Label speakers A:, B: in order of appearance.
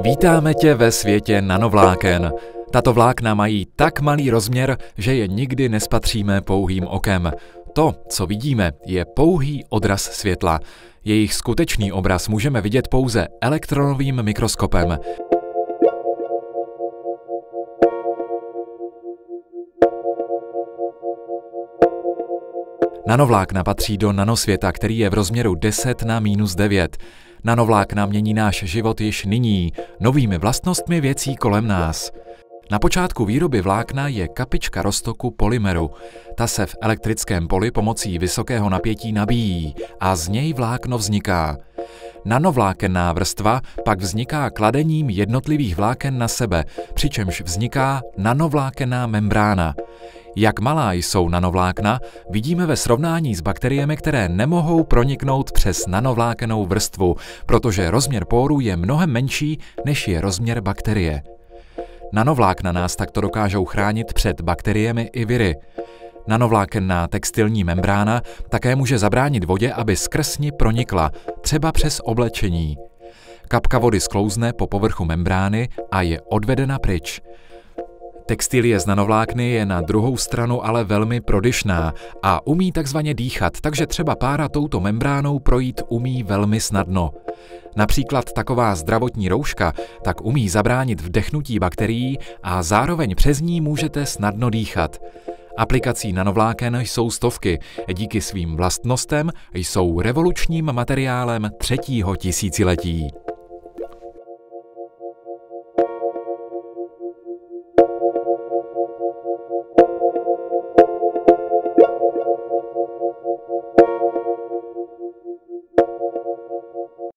A: Vítáme tě ve světě nanovláken. Tato vlákna mají tak malý rozměr, že je nikdy nespatříme pouhým okem. To, co vidíme, je pouhý odraz světla. Jejich skutečný obraz můžeme vidět pouze elektronovým mikroskopem. Nanovlákna patří do nanosvěta, který je v rozměru 10⁻⁹. Nanovlákna mění náš život již nyní, novými vlastnostmi věcí kolem nás. Na počátku výroby vlákna je kapička roztoku polymeru. Ta se v elektrickém poli pomocí vysokého napětí nabíjí a z něj vlákno vzniká. Nanovlákenná vrstva pak vzniká kladením jednotlivých vláken na sebe, přičemž vzniká nanovlákenná membrána. Jak malá jsou nanovlákna, vidíme ve srovnání s bakteriemi, které nemohou proniknout přes nanovlákennou vrstvu, protože rozměr póru je mnohem menší, než je rozměr bakterie. Nanovlákna nás takto dokážou chránit před bakteriemi i viry. Nanovlákenná textilní membrána také může zabránit vodě, aby skrz ni pronikla, třeba přes oblečení. Kapka vody sklouzne po povrchu membrány a je odvedena pryč. Textilie z nanovlákny je na druhou stranu ale velmi prodyšná a umí takzvaně dýchat, takže třeba pára touto membránou projít umí velmi snadno. Například taková zdravotní rouška tak umí zabránit vdechnutí bakterií a zároveň přes ní můžete snadno dýchat. Aplikací nanovláken jsou stovky, díky svým vlastnostem jsou revolučním materiálem 3. tisíciletí.